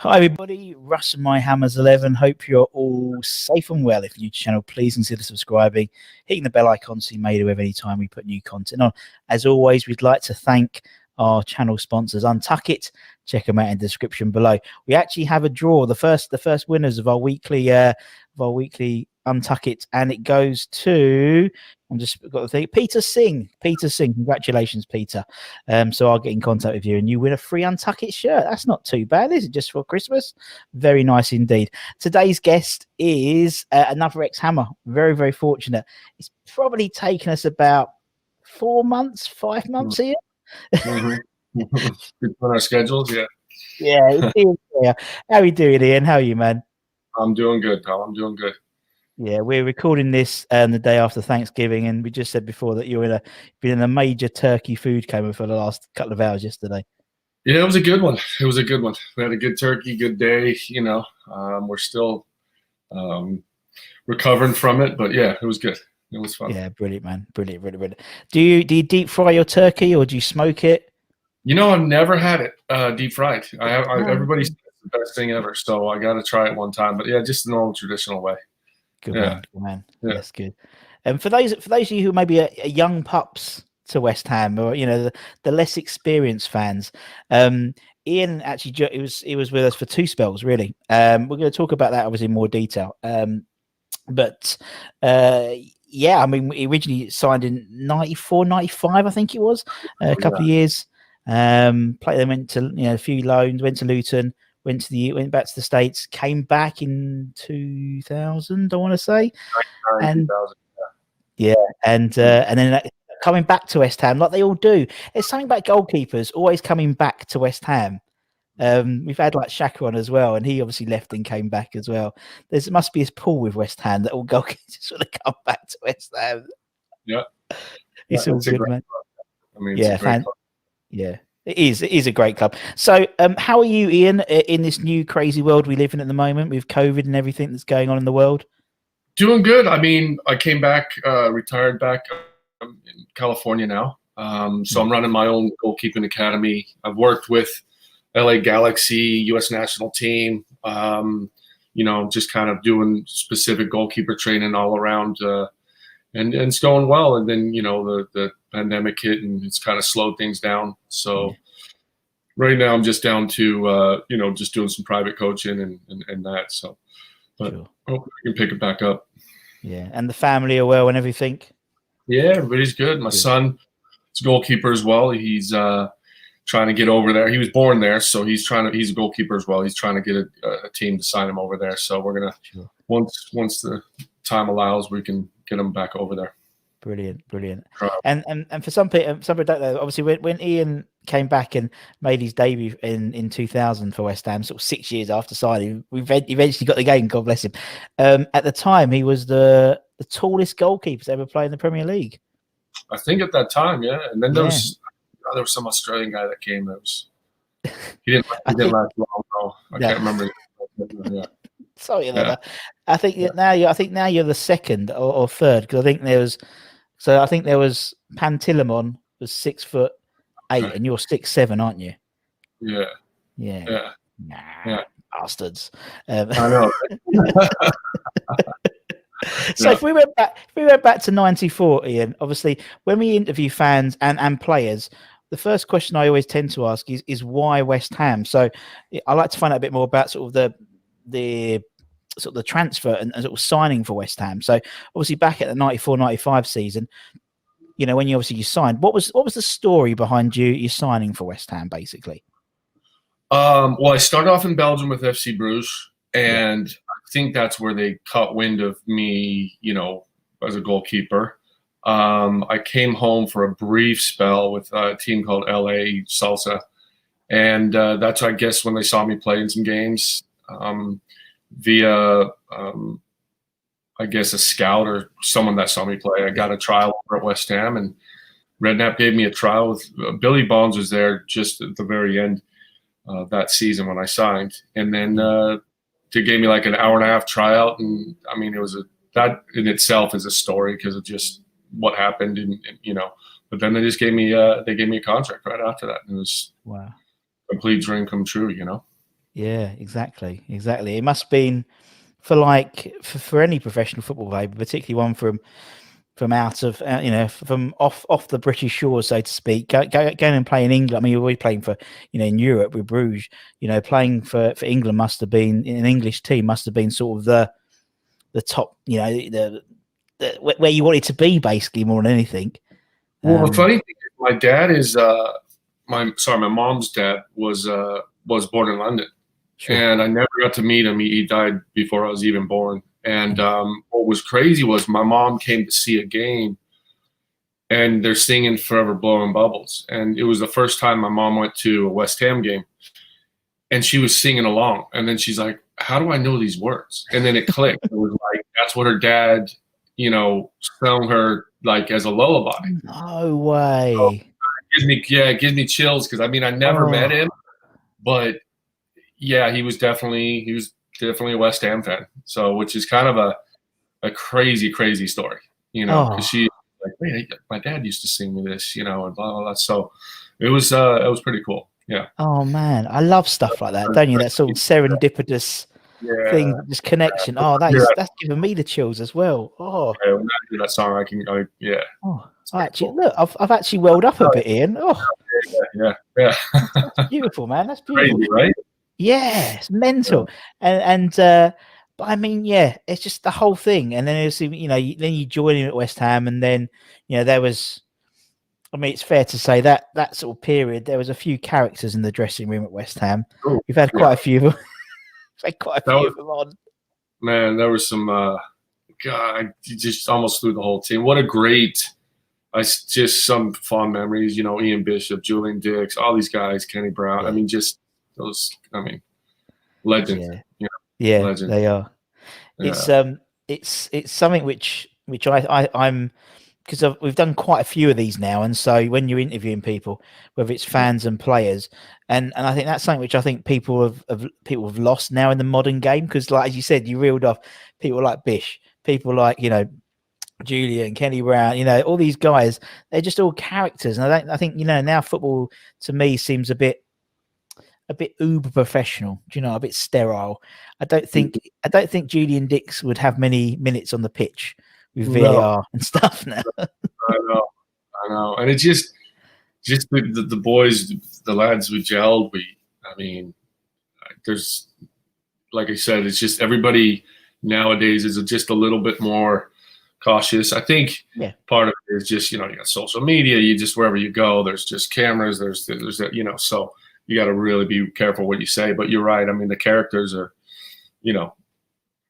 Hi everybody, Russ and My Hammers 11. Hope you're all safe and well. If you're new to the channel, please consider subscribing, hitting the bell icon so you're made aware of any time we put new content on. As always, we'd like to thank our channel sponsors, Untuck It. Check them out in the description below. We actually have a draw, the first winners of our weekly Untuck It, and it goes to, I'm just got to think, Peter Singh. Congratulations, Peter. So I'll get in contact with you and you win a free Untuck It shirt. That's not too bad, is it? Just for Christmas. Very nice indeed. Today's guest is another ex-Hammer. Very, very fortunate. It's probably taken us about 5 months here. On our schedules, yeah. Yeah. How are you doing, Ian? How are you, man? I'm doing good, pal. I'm doing good. Yeah, we're recording this the day after Thanksgiving, and we just said before that you're been in a major turkey food coma for the last couple of hours yesterday. Yeah, it was a good one. We had a good turkey, good day. We're still recovering from it, but yeah, it was good. It was fun. Yeah, brilliant, man. Brilliant. Do you deep fry your turkey or do you smoke it? I've never had it deep fried. Everybody says it's the best thing ever, so I got to try it one time. But yeah, just the normal traditional way. Good man. Yeah. That's good. And for those of you who may be a young pups to West Ham, or the less experienced fans, Ian actually he was with us for 2 spells, really. We're going to talk about that obviously in more detail. Yeah, I mean, he originally signed in 94, 95, I think it was, a couple of years. Went to a few loans, went to Luton, went back to the States, came back in 2000, I want to say, and and then coming back to West Ham like they all do. There's something about goalkeepers always coming back to West Ham. We've had like Xhaka on as well, and he obviously left and came back as well. There must be this pull with West Ham that all goalkeepers sort of come back to West Ham. Yeah, it's all good, man. I mean, it's a great club. Yeah, it is a great club. So, how are you, Ian, in this new crazy world we live in at the moment with COVID and everything that's going on in the world? Doing good. I mean, I came back, retired back in California now. So I'm running my own goalkeeping academy. I've worked with LA Galaxy, U.S. national team, just kind of doing specific goalkeeper training all around, and it's going well. And then, the pandemic hit and it's kind of slowed things down. So right now I'm just down to, just doing some private coaching and that. So, but hopefully we can pick it back up. Yeah. And the family are well and everything? Yeah, everybody's good. My son is a goalkeeper as well. He's, trying to get over there. He was born there, so he's a goalkeeper as well. He's trying to get a team to sign him over there. So we're gonna once the time allows, we can get him back over there. Brilliant. And for some people don't know, obviously when Ian came back and made his debut in 2000 for West Ham, sort of 6 years after signing, we eventually got the game. God bless him. At the time, he was the tallest goalkeeper to ever play in the Premier League. I think at that time, yeah. And then there was some Australian guy that came. He didn't last long. No, I can't remember. Yeah. Sorry about that. I think now you're the second or third, because I think there was Pantilimon was 6'8", and you're 6'7", aren't you? Yeah. Nah, bastards. I know. So if we went back to 94, Ian, obviously when we interview fans and players, the first question I always tend to ask is why West Ham? So I like to find out a bit more about sort of the transfer and sort of signing for West Ham. So obviously back at the 94-95 season, when you signed, what was the story behind you signing for West Ham, basically? Well, I started off in Belgium with FC Bruges, and I think that's where they caught wind of me, as a goalkeeper. I came home for a brief spell with a team called LA Salsa, and that's, I guess, when they saw me play in some games via, I guess, a scout or someone that saw me play. I got a trial over at West Ham, and Redknapp gave me a trial with Billy Bonds was there just at the very end that season when I signed, and then they gave me like an hour and a half tryout, and I mean, that in itself is a story because of just what happened, and but then they just gave me a contract right after that, and it was a complete dream come true. Yeah, exactly. It must have been for like for any professional football player, but particularly one from out of from off the British shores, so to speak, going and playing in England. I mean, you're always playing for in Europe with Bruges. Playing for England must have been in an English team must have been sort of the top. The where you wanted to be, basically, more than anything. Well, the funny thing is, my dad is my mom's dad was born in London, Sure. and I never got to meet him. He died before I was even born. And what was crazy was my mom came to see a game, and they're singing "Forever Blowing Bubbles," and it was the first time my mom went to a West Ham game, and she was singing along. And then she's like, "How do I know these words?" And then it clicked. It was like that's what her dad, sung her like as a lullaby. No way. So it gives me chills because I mean I never met him, but yeah, he was definitely a West Ham fan. So which is kind of a crazy story, because she like, wait, my dad used to sing me this, and blah blah blah. So it was pretty cool. Yeah. Oh man, I love stuff like that, don't you? That sort of serendipitous thing, this connection. Oh, that's giving me the chills as well. Oh, yeah, when I do that song, yeah. Oh, actually, look, I've actually welled up a bit, Ian. Oh, yeah. That's beautiful, man. That's beautiful, crazy, right? Yeah, it's mental, and but I mean, yeah, it's just the whole thing. And then then you join him at West Ham, and then there was. I mean, it's fair to say that sort of period, there was a few characters in the dressing room at West Ham. Ooh, We've had quite a few of them. We've had quite a few of them on. Man, there was some. God, just almost threw the whole team. What a great! Just some fond memories. Ian Bishop, Julian Dix, all these guys, Kenny Brown. I mean, just those. I mean, legends. Yeah, legends. They are. Yeah. It's something which I'm. Because we've done quite a few of these now, and so when you're interviewing people, whether it's fans and players, and I think that's something which I think people have lost now in the modern game. Because, like as you said, you reeled off people like Bish, people like Julian, Kenny Brown, all these guys. They're just all characters, and I think now football to me seems a bit uber professional. A bit sterile. I don't think Julian Dix would have many minutes on the pitch with VAR and stuff now. I know, and it's just the boys, the lads we gelled. I mean, there's, like I said, it's just everybody nowadays is just a little bit more cautious. I think part of it is just you got social media. You just wherever you go, there's just cameras. There's that so you got to really be careful what you say. But you're right. I mean, the characters are,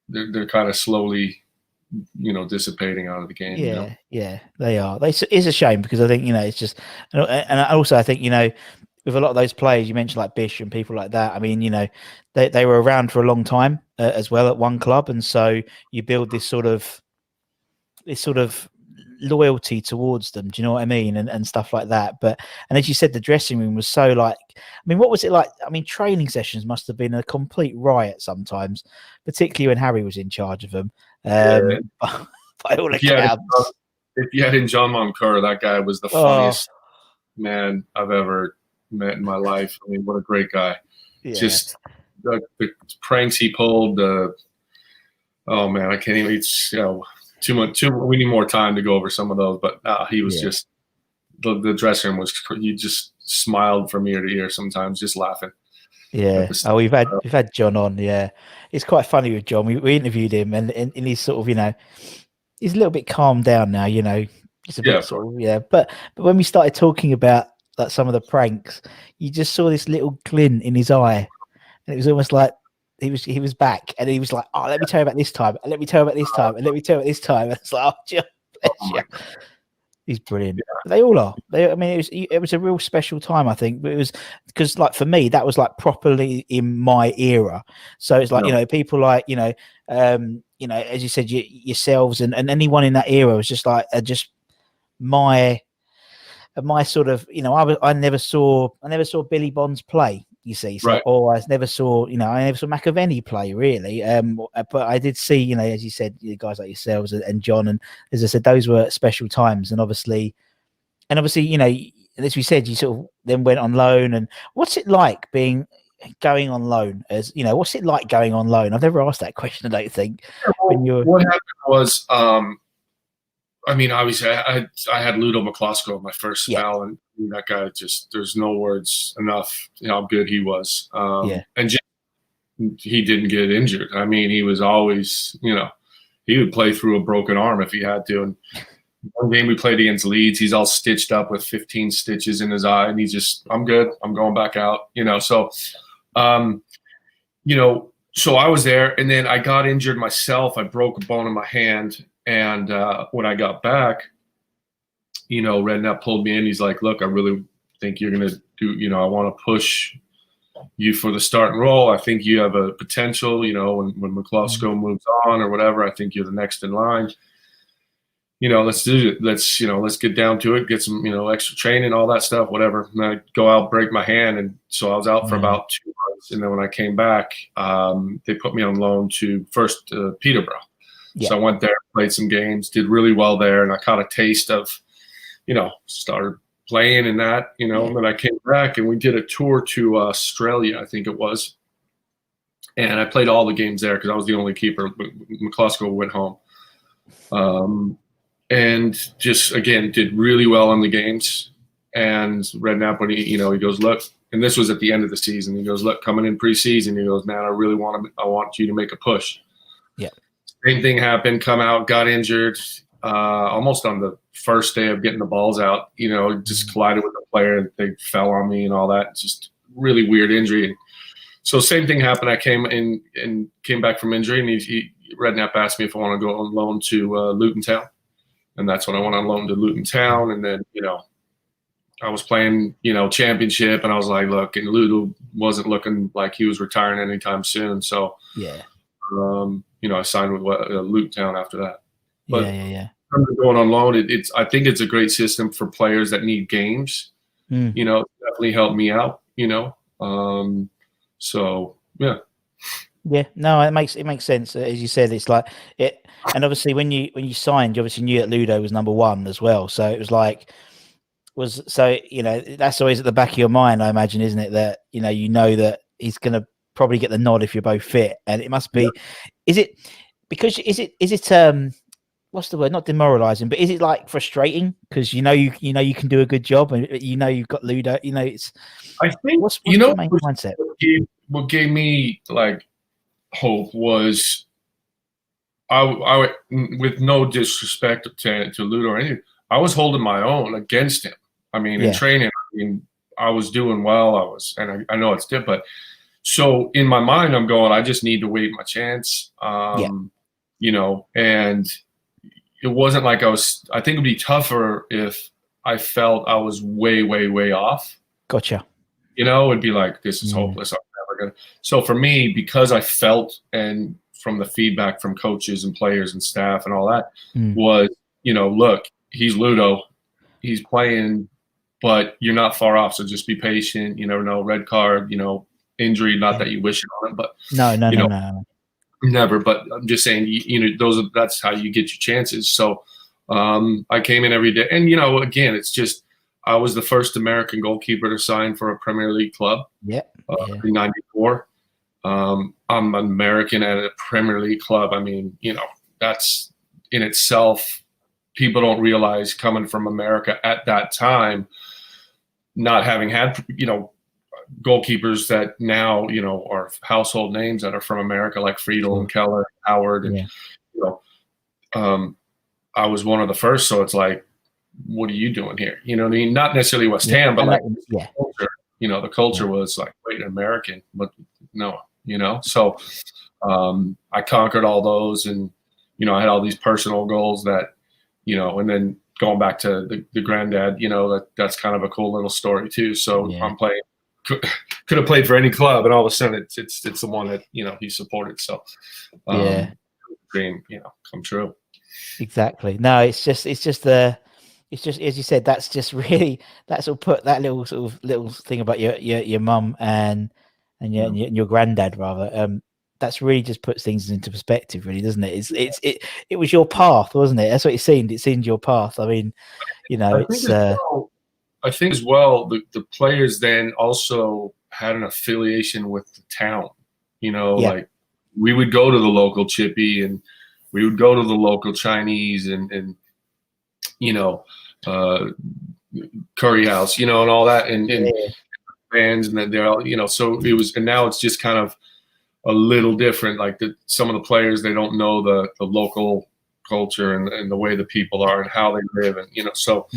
they're kind of slowly dissipating out of the game. Yeah, they are. It's a shame because I think it's just, and also I think with a lot of those players you mentioned like Bish and people like that. I mean they were around for a long time as well at one club, and so you build this sort of loyalty towards them. Do you know what I mean? And stuff like that. And as you said, the dressing room was so like. I mean, what was it like? I mean, training sessions must have been a complete riot sometimes, particularly when Harry was in charge of them. By all accounts. If you had in John Moncur, that guy was the funniest man I've ever met in my life. I mean, what a great guy. Yeah. Just the pranks he pulled. Oh man, I can't even. It's too much. We need more time to go over some of those. But he was just the dressing room was. You just smiled from ear to ear sometimes, just laughing. Yeah. Oh, we've had John on. Yeah, it's quite funny with John. We interviewed him, and he's sort of he's a little bit calmed down now. It's a bit sort of But when we started talking about like some of the pranks, you just saw this little glint in his eye, and it was almost like he was back, and he was like, "Oh, let me tell you about this time, and let me tell you about this time, and let me tell you about this time." And it's like, "Oh, John, bless you." He's brilliant. Yeah. They all are. I mean, it was a real special time, I think. But it was because, like, for me, that was like properly in my era. So it's like people like as you said, yourselves and anyone in that era was just like just my sort of I never saw Billy Bonds play. You see, so or I never saw McAvenny play really. But I did see as you said, guys like yourselves and John, and as I said, those were special times. And obviously, as we said, you sort of then went on loan. And what's it like being? going on loan? As you know, what's it like going on loan? I've never asked that question. I don't think. What happened was, I mean, obviously, I had Ludo McCloskey in my first spell, and that guy there's no words enough how good he was. And just, he didn't get injured. I mean, he was always, he would play through a broken arm if he had to. And one game we played against Leeds, he's all stitched up with 15 stitches in his eye, and he's just, I'm good. I'm going back out. So, so I was there, and then I got injured myself. I broke a bone in my hand. And when I got back, Redknapp pulled me in. He's like, look, I really think you're going to do, I want to push you for the starting role. I think you have a potential, when McCloskey moves on or whatever, I think you're the next in line. Let's do it. Let's get down to it, get some, extra training, all that stuff, whatever. And I go out, break my hand. And so I was out for about 2 months. And then when I came back, they put me on loan to first Peterborough. So I went there, played some games, did really well there, and I caught a taste of, started playing in that, and then I came back and we did a tour to Australia, I think it was, and I played all the games there because I was the only keeper. McCloskey went home, and just again did really well in the games. And Redknapp, when he goes, look, and this was at the end of the season, he goes, look, coming in preseason, he goes, man, I want you to make a push. Same thing happened, come out, got injured almost on the first day of getting the balls out, just collided with a player. They fell on me and all that. Just really weird injury. And so same thing happened. I came in and came back from injury, and Redknapp asked me if I want to go on loan to Luton Town. And that's when I went on loan to Luton Town. And then, I was playing, championship, and I was like, look, and Ludo wasn't looking like he was retiring anytime soon. So, I signed with Luton Town after that. But going on loan, I think it's a great system for players that need games. It definitely helped me out. So yeah. Yeah, no, it makes sense. As you said, it's like it, and obviously when you signed, you obviously knew that Ludo was number one as well. So it was like, that's always at the back of your mind, I imagine, isn't it? That that he's going to probably get the nod if you're both fit, and it must be. Is it what's the word? Not demoralizing, but is it like frustrating because you can do a good job, and you've got Ludo. It's. I think what's the main mindset? What gave me like hope was I with no disrespect to Ludo or anything, I was holding my own against him. I mean, in training, I was doing well. And I know it's different, but so in my mind, I'm going, I just need to wait my chance. And it wasn't like I think it'd be tougher if I felt I was way, way, way off. Gotcha. It'd be like, this is hopeless. I'm never going to. So for me, because I felt, and from the feedback from coaches and players and staff and all that was, look, he's Ludo, he's playing, but you're not far off. So just be patient. You never know, red card, injury, not that you wish it on him, but no. Never. But I'm just saying, that's how you get your chances. So I came in every day, and again, it's just I was the first American goalkeeper to sign for a Premier League club. In '94. I'm an American at a Premier League club. I mean, that's in itself. People don't realize, coming from America at that time, not having had goalkeepers that now are household names that are from America, like Friedel and Keller, Howard, and I was one of the first. So it's like, what are you doing here? You know what I mean? Not necessarily West Ham, but like the culture. The culture was like, wait, an American, but no, So I conquered all those, and I had all these personal goals that, and then going back to the granddad, that's kind of a cool little story too. So I'm playing. Could have played for any club, and all of a sudden it's the one that he supported. So dream come true. Exactly. No, it's just as you said, that's will put that little thing about your mum and your granddad rather. That's really just puts things into perspective, really, doesn't it? It was your path, wasn't it? That's what it seemed. It seemed your path. I mean, I think as well, the players then also had an affiliation with the town. Yeah. Like we would go to the local chippy and we would go to the local Chinese and curry house, and all that, and fans, and then they're all, so it was, and now it's just kind of a little different. Like some of the players, they don't know the local culture and the way the people are and how they live, and so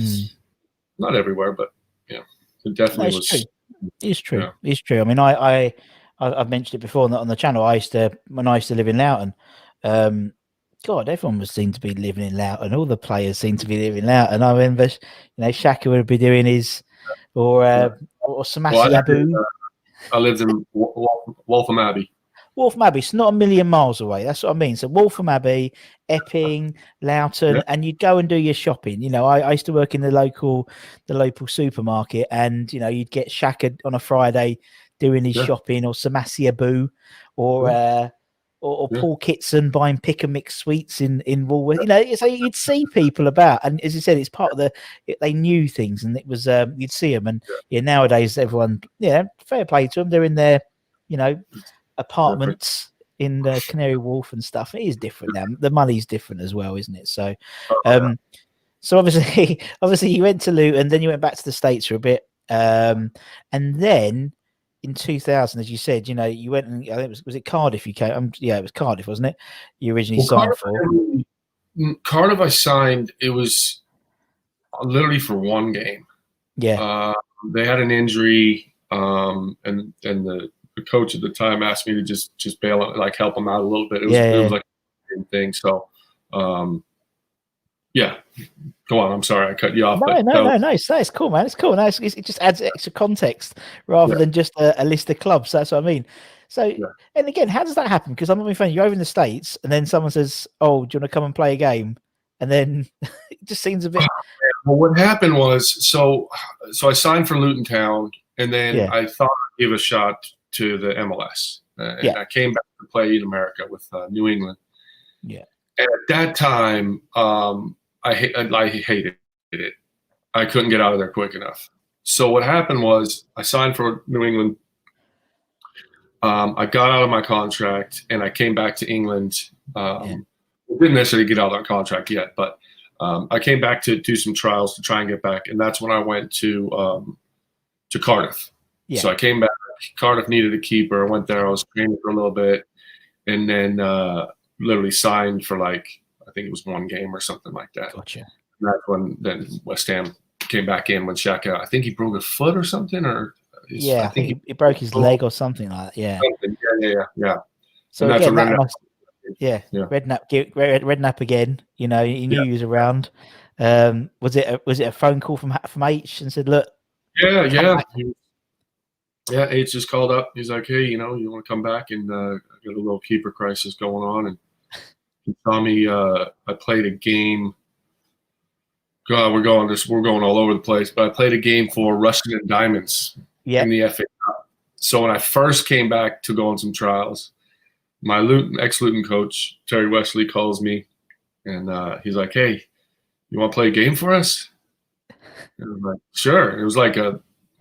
not everywhere, but it definitely was. True. It's true. Yeah. It's true. I mean, I've mentioned it before on the channel. When I used to live in Loughton, God, everyone seemed to be living in Loughton. All the players seemed to be living in Loughton. I remember, Shaka would be doing his, or Samasi Abu. I lived in Waltham Abbey. Waltham Abbey, it's not a million miles away. That's what I mean. So Waltham Abbey, Epping, Loughton, and you'd go and do your shopping. I used to work in the local supermarket, and you'd get Shaka on a Friday doing his shopping, or Samasi Abu, or Paul Kitson buying pick and mix sweets in Woolworth. So you'd see people about, and as you said, it's part of they knew things, and it was you'd see them, and nowadays everyone, fair play to them, they're in their, apartments in Canary Wharf and stuff. It is different now. The money's different as well, isn't it? So, so obviously you went to Luton, then you went back to the States for a bit, and then in 2000, as you said, you went and I think was it Cardiff? You came, it was Cardiff, wasn't it? You originally signed for Cardiff. I signed. It was literally for one game. Yeah, they had an injury, and the coach at the time asked me to just bail out, like help him out a little bit. It was like a thing. So, go on. I'm sorry I cut you off. No, it's cool, man. It's cool. No, it just adds extra context rather than just a list of clubs. That's what I mean. So, and again, how does that happen? Because I'm not being funny. You're over in the States, and then someone says, "Oh, do you want to come and play a game?" And then it just seems a bit. Well, what happened was, so I signed for Luton Town, and then I thought I'd give a shot to the MLS. And I came back to play in America with New England. Yeah. And at that time, I hated it. I couldn't get out of there quick enough. So what happened was I signed for New England. I got out of my contract and I came back to England. Didn't necessarily get out of that contract yet, but I came back to do some trials to try and get back. And that's when I went to Cardiff. Yeah. So I came back. Cardiff needed a keeper. I went there. I was training for a little bit, and then literally signed for I think it was one game or something like that. Gotcha. And that's when then West Ham came back in when Shaka. I think he broke a foot or something, or I think he broke his leg or something like that. Yeah. Yeah. So and again, Redknapp again. He knew he was around. Was it a phone call from H and said, "Look"? Yeah. H just called up. He's like, "Hey, you want to come back?" And I got a little keeper crisis going on. And he saw me. I played a game. God, we're going all over the place. But I played a game for Ruston and Diamonds in the FA Cup. So when I first came back to go on some trials, my ex-Luton coach Terry Wesley calls me, and he's like, "Hey, you want to play a game for us?" And I'm like, "Sure." It was like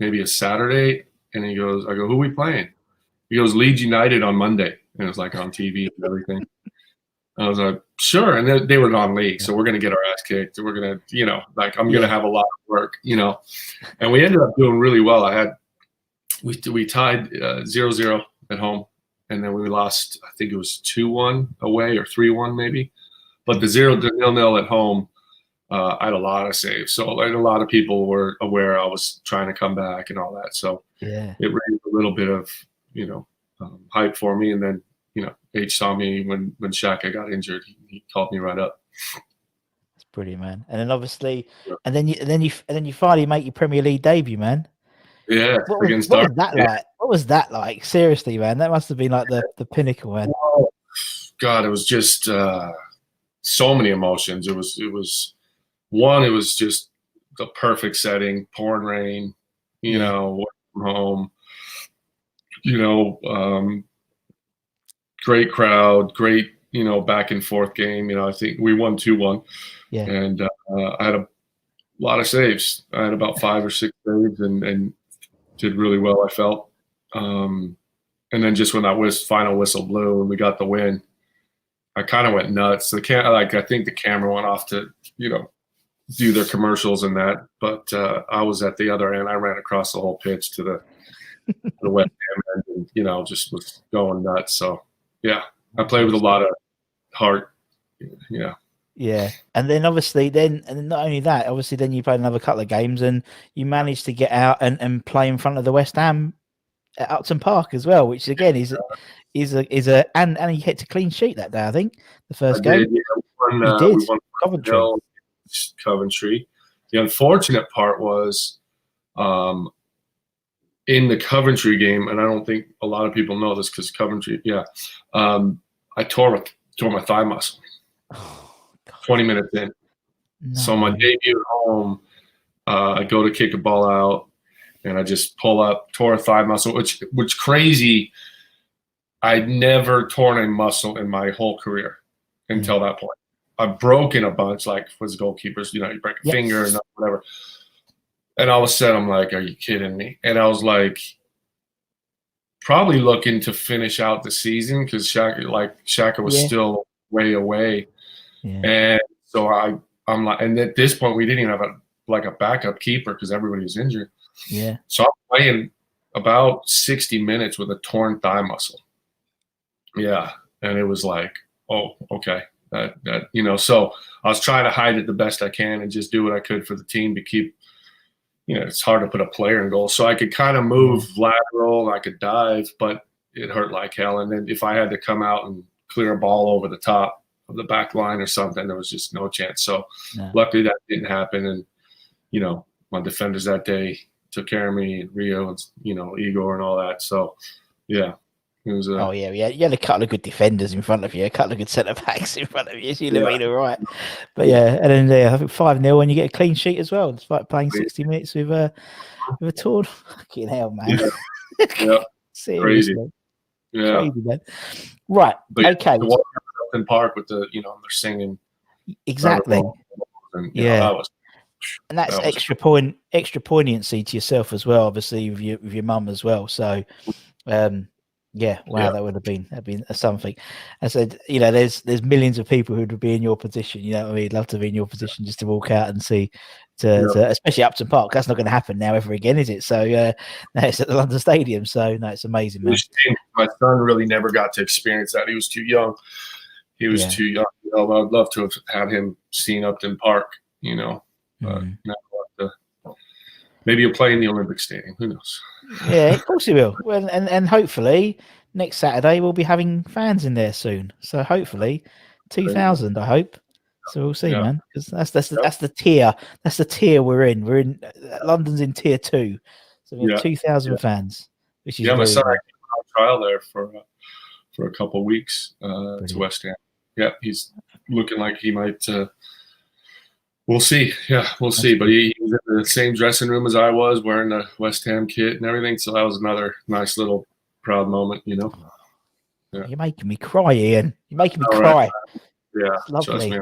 maybe a Saturday. And I go, "Who are we playing?" He goes, "Leeds United on Monday." And it was like on TV and everything. I was like, "Sure." And they were non-league, so we're going to get our ass kicked. We're going to, I'm going to have a lot of work, And we ended up doing really well. We tied 0-0 at home, and then we lost, I think it was 2-1 away or 3-1 maybe. But the 0-0 at home, I had a lot of saves. So a lot of people were aware I was trying to come back and all that. So it raised a little bit of, hype for me. And then, H saw me when Shaka got injured. He called me right up. That's brilliant, man. And then obviously, and then you finally make your Premier League debut, man. Yeah. What was that like? What was that like? Seriously, man, that must have been like the pinnacle, man. Oh, God, it was just so many emotions. It was just the perfect setting, pouring rain, work from home, great crowd, great, back and forth game. I think we won 2-1. Yeah. And I had a lot of saves. I had about 5 or 6 saves and did really well, I felt. And then just when that final whistle blew and we got the win, I kind of went nuts. I think the camera went off to, do their commercials and that, but I was at the other end. I ran across the whole pitch to the West Ham end, and just was going nuts. So yeah, I played with a lot of heart. Yeah, and then obviously, and not only that, obviously, then you played another couple of games, and you managed to get out and play in front of the West Ham at Upton Park as well, which again is and you hit a clean sheet that day. I think the first game. Yeah. We won Coventry. The unfortunate part was in the Coventry game, and I don't think a lot of people know this because Coventry, I tore my thigh muscle 20 minutes in. No. So my debut at home, I go to kick a ball out, and I just pull up, tore a thigh muscle, which crazy. I'd never torn a muscle in my whole career until that point. I've broken a bunch, like with goalkeepers, you break a finger and whatever. And all of a sudden, I'm like, are you kidding me? And I was like, probably looking to finish out the season because Xhaka was still way away. Yeah. And so I'm like, and at this point, we didn't even have a backup keeper because everybody was injured. Yeah. So I'm playing about 60 minutes with a torn thigh muscle. Yeah. And it was like, oh, okay. So I was trying to hide it the best I can and just do what I could for the team to keep, it's hard to put a player in goal. So I could kind of move lateral, I could dive, but it hurt like hell. And then if I had to come out and clear a ball over the top of the back line or something, there was just no chance. So luckily that didn't happen. And, my defenders that day took care of me, and Rio and, Igor and all that. So, yeah. It was, you had a couple of good defenders in front of you, a couple of good centre backs in front of you, so you'd have been all right. But and then I think 5-0, and you get a clean sheet as well, despite playing 60 minutes with a torn. Fucking hell, man! Yeah, seriously, crazy. Yeah, crazy, man. Right, but okay. The walk in Park with the, they're singing exactly. And, and that's extra poignancy to yourself as well, obviously with your mum as well. So. That would have been something. I said, there's millions of people who would be in your position. You know what I mean? Love to be in your position just to walk out and see, especially Upton Park. That's not going to happen now ever again, is it? So it's at the London Stadium. So no, it's amazing, man. My son really never got to experience that. He was too young. Too young. I'd love to have had him seen Upton Park. Maybe he'll play in the Olympic Stadium. Who knows? Yeah, of course he will. Well, and hopefully next Saturday we'll be having fans in there soon. So hopefully 2,000. I hope. So we'll see, man. Because that's the tier. That's the tier we're in. We're in London's in tier 2. So we have 2,000 fans. Which is my son on trial there for a couple of weeks to West Ham. Yeah, he's looking like he might. We'll see. Yeah, we'll see. But he was in the same dressing room as I was, wearing the West Ham kit and everything. So that was another nice little proud moment, Yeah. You're making me cry, Ian. You're making me cry. Yeah, it's lovely.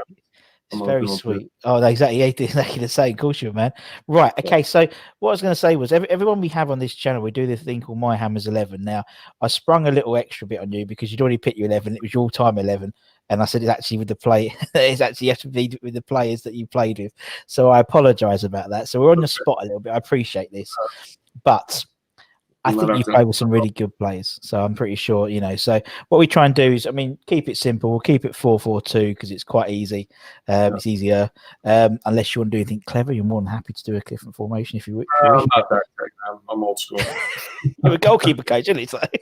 It's very sweet. Oh, exactly. Exactly the same. Of course you are, man. Right. Okay. So what I was going to say was everyone we have on this channel, we do this thing called My Hammers 11. Now, I sprung a little extra bit on you because you'd already picked your 11. It was your time 11. And I said, it's actually with the play. It's actually you have to be with the players that you played with. So I apologize about that. So we're on the spot a little bit. I appreciate this. But I think you play with some really good players, so I'm pretty sure, So what we try and do is, keep it simple. We'll keep it 4-4-2 because it's quite easy. It's easier. Unless you want to do anything clever, you're more than happy to do a different formation if you wish. I'm not that great. I'm old school. You're a goalkeeper coach, isn't it? Exactly.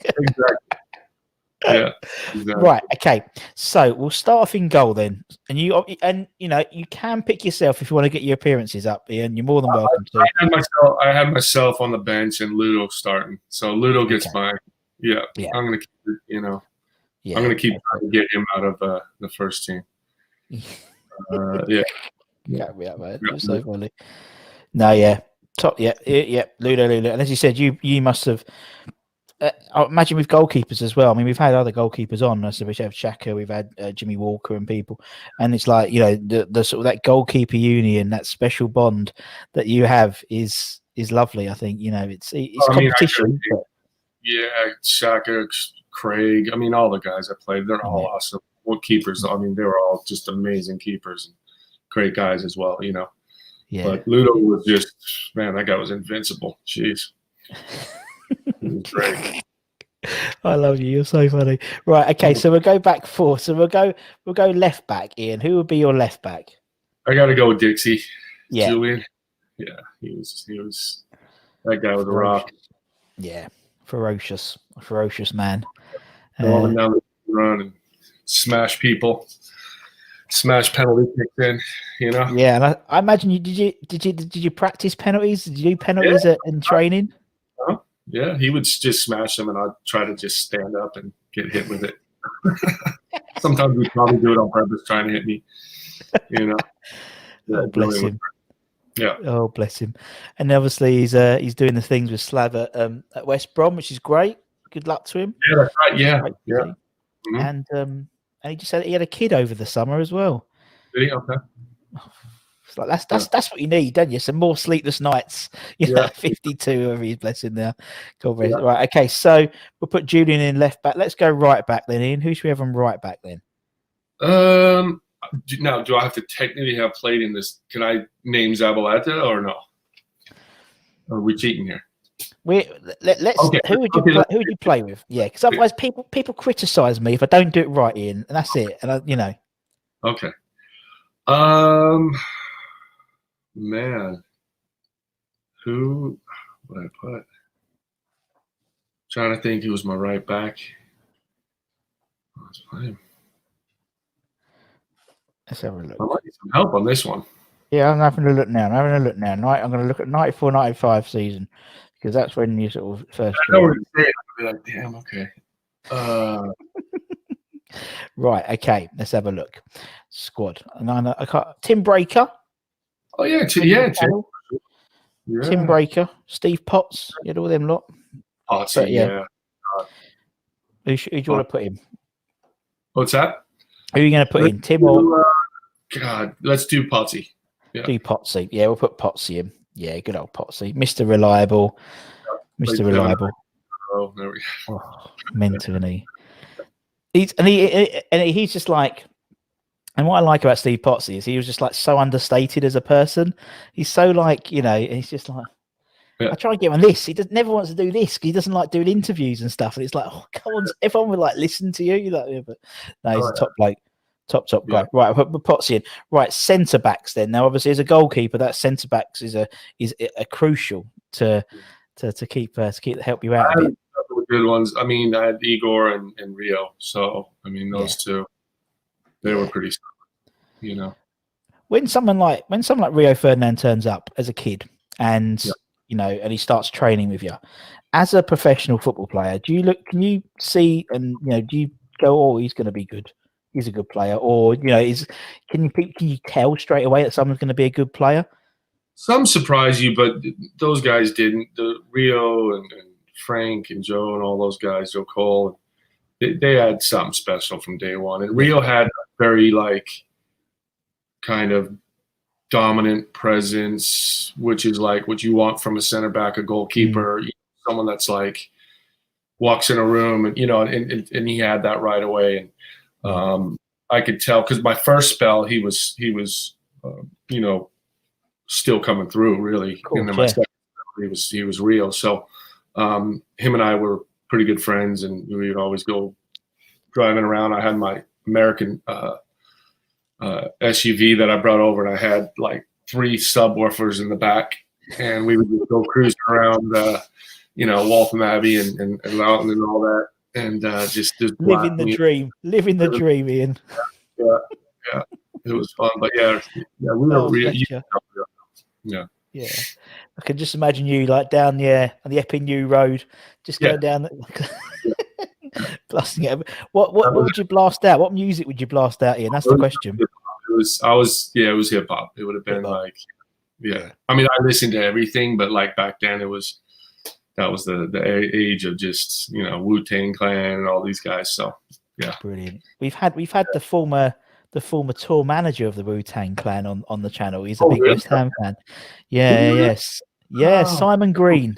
Yeah. Exactly. Right. Okay. So we'll start off in goal then, and you can pick yourself if you want to get your appearances up, Ian. You're more than welcome to. I had myself on the bench and Ludo starting, so Ludo gets mine. Yeah. I'm gonna keep it. I'm gonna keep trying to get him out of the first team. Yeah. Can't be up, man. You're so funny. No, yeah. Top. Yeah. Ludo. And as you said, you must have. I imagine with goalkeepers as well. We've had other goalkeepers on. So we have Xhaka, we've had Jimmy Walker and people, and it's like the sort of that goalkeeper union, that special bond that you have is lovely. I think it's competition. Yeah, Shaka, Craig. I mean, all the guys I played, they're all awesome. What keepers? I mean, they were all just amazing keepers and great guys as well, you know. Yeah. But Ludo was just, man, that guy was invincible. Jeez. He was great. I love you. You're so funny. Right. Okay. So we'll go back 4. So we'll go left back. Ian, who would be your left back? I got to go with Dixie. Yeah. Julian. Yeah, he was that guy with a rock. Yeah, a ferocious man. Go up and down the run and smash people, smash penalty kicks in. You know. Yeah, and I imagine you did you practice penalties? Did you do penalties in training? Yeah, he would just smash them, and I'd try to just stand up and get hit with it. Sometimes we'd probably do it on purpose, trying to hit me. You know. Oh, bless him. Yeah. Oh, bless him. And obviously he's doing the things with Slav at West Brom, which is great. Good luck to him. Yeah, that's right. Yeah. Mm-hmm. And he just said he had a kid over the summer as well. Did he? Okay. It's like that's what you need, don't you? Some more sleepless nights. You know, 52, whoever he's blessing now. God bless. Yeah. Right. Okay. So we'll put Julian in left back. Let's go right back then, Ian. Who should we have on right back then? Now, do I have to technically have played in this? Can I name Zabaleta or no? Or are we cheating here? Let's. Okay. Who would you play with? Yeah, because otherwise people criticize me if I don't do it right, Ian, and that's it. And you know. Okay. Man, who would I put? Trying to think who was my right back. Let's play him. Let's have a look. I might need some help on this one. Yeah, I'm having a look now. I'm going to look at 94-95 season because that's when you sort of first. I know what you're saying. I'll be like, damn, okay. Right, okay. Let's have a look. Squad. And I can't. Tim Breaker. Oh yeah, Tim Breaker, Steve Potts. You had all them lot. Potts, yeah. Who do you want to put in? What's that? Who are you going to put in? Tim or? God, let's do Potsy. Yeah. Do Potsy. Yeah, we'll put Potsy in. Yeah, good old Potsy. Mr. Reliable. Mr. Reliable. Oh, there we go. Oh, mental, isn't he? He's just like, and what I like about Steve Potsy is he was just like so understated as a person. He's so like, you know, he's just like, I try and get him on this. He never wants to do this because he doesn't like doing interviews and stuff. And it's like, oh, come on, everyone would like listen to you. You're like, yeah, but no, he's a top bloke. Top guy. Right, put Potsy in. Right, centre backs then. Now, obviously, as a goalkeeper, that centre backs is a crucial to keep help you out. I had a couple of good ones. I mean, I had Igor and Rio. So I mean, those two, they were pretty solid, you know. When someone like Rio Ferdinand turns up as a kid and you know, and he starts training with you, as a professional football player, can you see and you know, do you go, oh, he's going to be good? He's a good player, or you know, can you tell straight away that someone's going to be a good player? Some surprise you, but those guys didn't. The Rio and Frank and Joe and all those guys, Joe Cole, they had something special from day one. And Rio had a very like kind of dominant presence, which is like what you want from a center back, a goalkeeper, someone that's like walks in a room and you know, and he had that right away. And I could tell because my first spell, he was you know, still coming through really. Cool, and then my second spell, he was real. So him and I were pretty good friends, and we would always go driving around. I had my American SUV that I brought over, and I had like 3 subwoofers in the back, and we would just go cruising around, you know, Waltham Abbey and Loughton and all that. And just living the dream, Ian. Yeah, it was fun, but yeah, we were yeah. I can just imagine you like down on the Epping New Road, just going down, blasting it. What would you blast out? What music would you blast out, Ian? That's the question. It was hip hop. It would have been like, I mean, I listened to everything, but like back then, that was the age of just, you know, Wu-Tang Clan and all these guys. So yeah, brilliant. We've had the former tour manager of the Wu-Tang Clan on the channel. He's a big West Ham fan. Yeah, yes, yeah. Oh. Simon Green.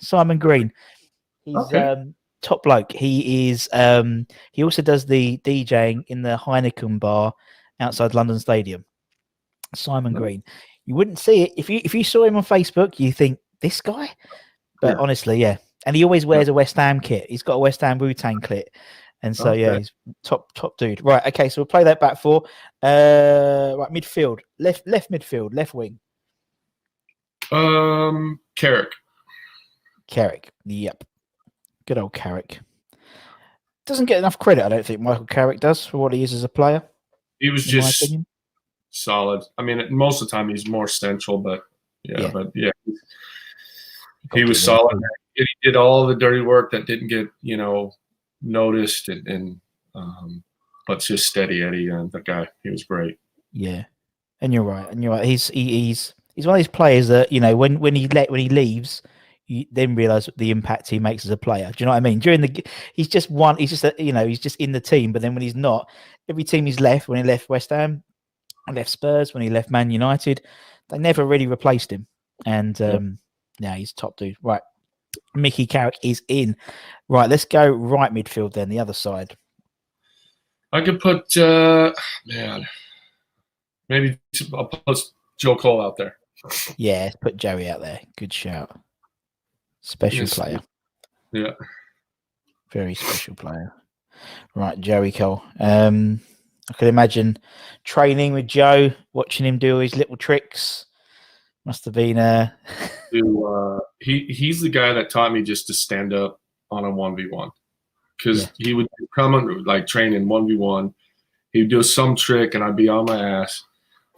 He's top bloke. He is. He also does the DJing in the Heineken bar outside London Stadium. Simon Green. You wouldn't see it if you saw him on Facebook. You think this guy, but honestly, yeah. And he always wears a West Ham kit. He's got a West Ham Wu-Tang kit, and so yeah, he's top dude. Right. Okay. So we'll play that back for right midfield, left midfield, left wing. Carrick. Yep. Good old Carrick. Doesn't get enough credit, I don't think Michael Carrick does, for what he is as a player. He was just solid. I mean, most of the time he's more central, but yeah. He was solid. He did all the dirty work that didn't get, noticed, and but just steady Eddie, the guy. He was great. Yeah, and you're right. He's one of these players that when he leaves, you then realize the impact he makes as a player. Do you know what I mean? He's just in the team, but then when he's not, every team he's left, when he left West Ham, and left Spurs, when he left Man United, they never really replaced him. And he's top dude. Right, Mickey Carrick is in. Right, let's go right midfield then, the other side. I could put maybe I'll put Joe Cole out there. Yeah, let's put Joey out there. Good shout. Special player. Yeah. Very special player. Right, Joey Cole. I could imagine training with Joe, watching him do his little tricks. Must have been he's the guy that taught me just to stand up on a 1v1. Because he would come and like train in 1v1. He'd do some trick and I'd be on my ass,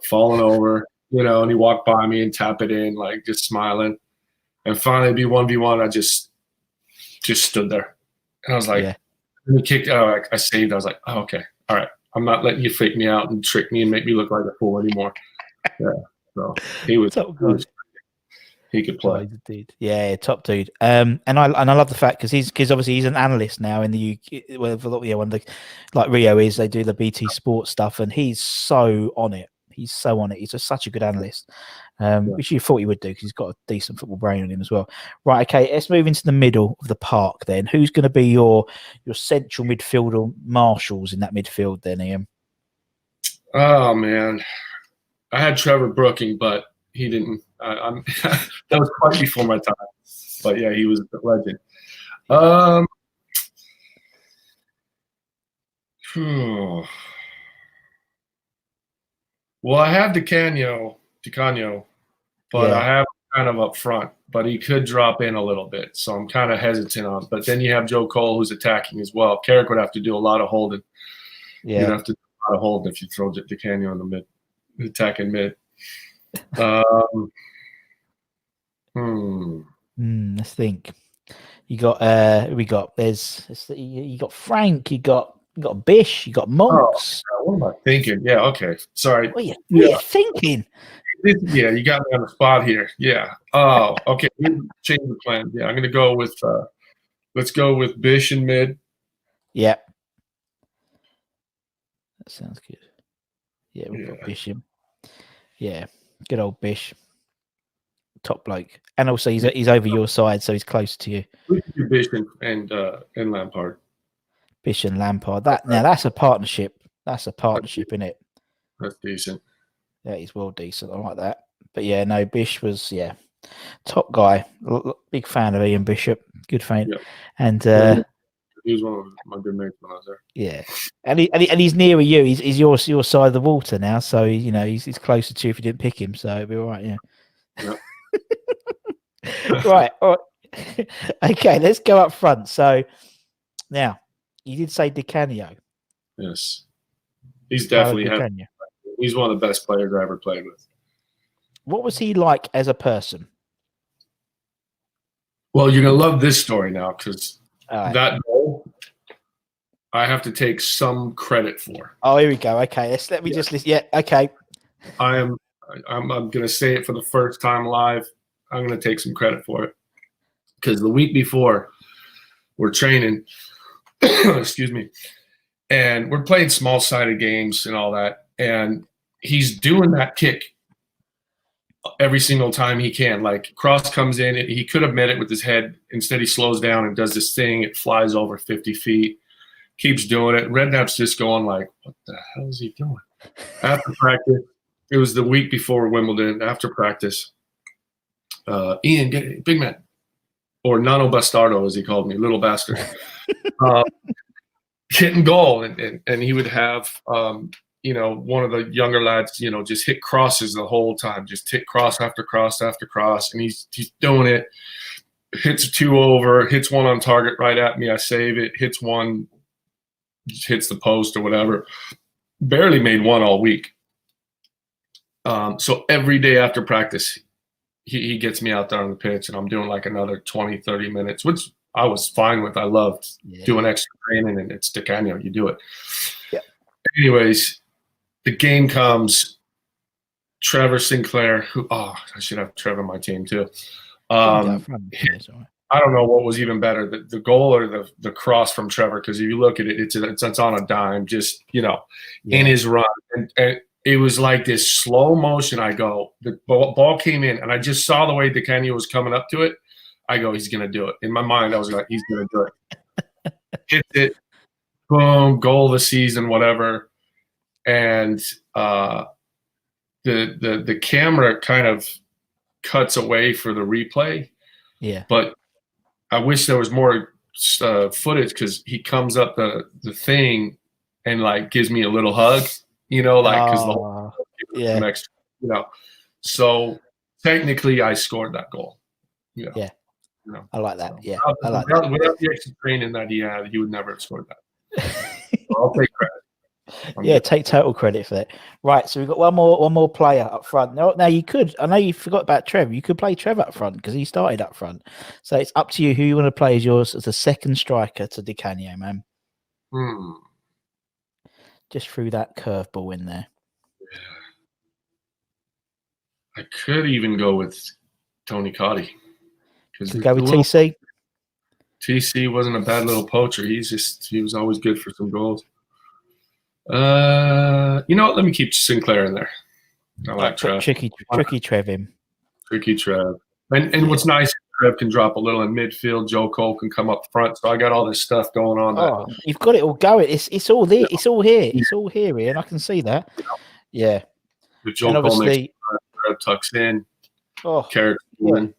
falling over, and he'd walk by me and tap it in, like just smiling. And finally it'd be 1v1. I just stood there. And I was like, he kicked out. I saved. I was like, oh, okay. All right. I'm not letting you fake me out and trick me and make me look like a fool anymore. Yeah. So he was he could play. Dude. Yeah, top dude. And I love the fact because obviously he's an analyst now in the UK. Well, one of the, like Rio is, they do the BT Sports stuff, and he's so on it. He's just such a good analyst, which you thought he would do because he's got a decent football brain on him as well. Right, okay, let's move into the middle of the park then. Who's going to be your central midfielder marshals in that midfield then, Ian? Oh, man. I had Trevor Brooking, but he didn't. That was quite before my time. But, yeah, he was a legend. Well, I have DiCanio, but I have kind of up front. But he could drop in a little bit, so I'm kind of hesitant on. But then you have Joe Cole, who's attacking as well. Carrick would have to do a lot of holding. Yeah, you'd have to do a lot of holding if you throw DiCanio in the mid, attacking mid. Let's think. You got you got Frank, you got Bish, you got Monks. Oh, what am I thinking? Yeah, okay. Sorry. What are you thinking? Yeah, you got me on the spot here. Yeah. Oh, okay. Change the plan. Yeah, I'm gonna go with let's go with Bish in mid. Yeah. That sounds good. Yeah, we've got Bish in. Yeah. Good old Bish. Top bloke. And also he's over your side, so he's close to you. Bish and Lampard. Bish and Lampard. That's a partnership. That's a partnership, isn't it? That's decent. Yeah, he's well decent. I like that. But yeah, no, Bish was top guy. Big fan of Ian Bishop. Good fan. Yeah. And he was one of my good mates when I was there. Yeah, and he's nearer you. He's your side of the water now, so he's closer to you if you didn't pick him. So it'll be all right. Yeah. Yep. Right. All right. Okay, let's go up front. So now you did say DiCanio. Yes, he's definitely he's one of the best players I ever played with. What was he like as a person? Well, you're gonna love this story now because that goal I have to take some credit for. Oh, here we go. Okay, let me just listen. Yeah, okay. I'm gonna say it for the first time live. I'm gonna take some credit for it because the week before we're training, excuse me, and we're playing small-sided games and all that, and he's doing that kick, every single time he can. Like cross comes in, he could have met it with his head. Instead, he slows down and does this thing. It flies over 50 feet. Keeps doing it. Redknapp's just going like, what the hell is he doing? After practice, it was the week before Wimbledon. After practice, Ian, get it, big man, or Nano Bastardo as he called me, little bastard, hitting goal, and he would have one of the younger lads, just hit crosses the whole time, just hit cross after cross after cross, and he's doing it. Hits 2 over, hits one on target right at me. I save it. Hits one, just hits the post or whatever. Barely made one all week. So every day after practice, he gets me out there on the pitch, and I'm doing like another 20, 30 minutes, which I was fine with. I loved doing extra training, and it's Di Canio. You do it. Yeah. Anyways, the game comes. Trevor Sinclair, I should have Trevor on my team too. I don't know what was even better, the goal or the cross from Trevor, because if you look at it, it's on a dime, just in his run, and it was like this slow motion. I go, the ball came in, and I just saw the way Di Canio was coming up to it. I go, he's gonna do it. In my mind, I was like, he's gonna do it. Hit it, boom, goal of the season, whatever. And the camera kind of cuts away for the replay. Yeah, but I wish there was more footage, because he comes up the thing and like gives me a little hug, because the whole next, So technically, I scored that goal. Yeah. I like that. Yeah, I like that. Without the extra training that he had, he would never have scored that. So I'll take credit. Take total credit for that. Right, so we've got one more player up front. Now you could. I know you forgot about Trevor. You could play Trevor up front because he started up front. So it's up to you who you want to play as yours as the second striker to Di Canio, man. Just threw that curveball in there. I could even go with Tony Cotti. Go with TC. TC wasn't a bad little poacher. He was always good for some goals. You know what? Let me keep Sinclair in there. I like Trev. Tricky Trev him. Tricky Trev. And what's nice, Trev can drop a little in midfield. Joe Cole can come up front. So I got all this stuff going on. Oh, you've got it all going. It's all there. It's all here. It's all here, and I can see that. Yeah. But Joe Cole makes Trev tucks in. Carrots in.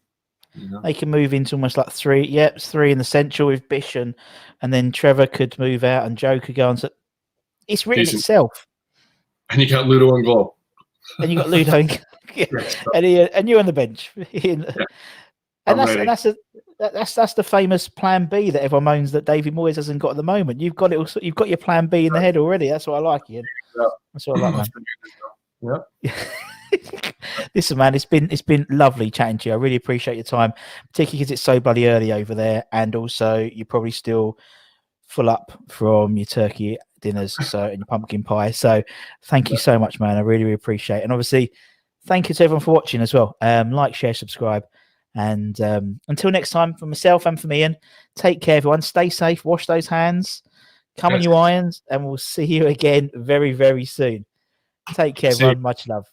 They can move into almost like 3. Yep, it's 3 in the central with Bish, and then Trevor could move out, and Joe could go on. So it's written itself. And you got Ludo and goal. And you got Ludo, and you're on the bench. And that's the famous plan B that everyone moans that David Moyes hasn't got at the moment. You've got it. Also, you've got your plan B in the head already. That's what I like, Ian. That's what I like, man. Yeah. Listen, man, it's been lovely chatting to you. I really appreciate your time, particularly because it's so bloody early over there, and also you're probably still full up from your turkey dinners and your pumpkin pie. So thank you so much, man. I really, really appreciate it. And obviously, thank you to everyone for watching as well. Like, share, subscribe. And until next time, for myself and from Ian, take care, everyone. Stay safe. Wash those hands. Come on, you irons. And we'll see you again very, very soon. Take care, everyone. Much love.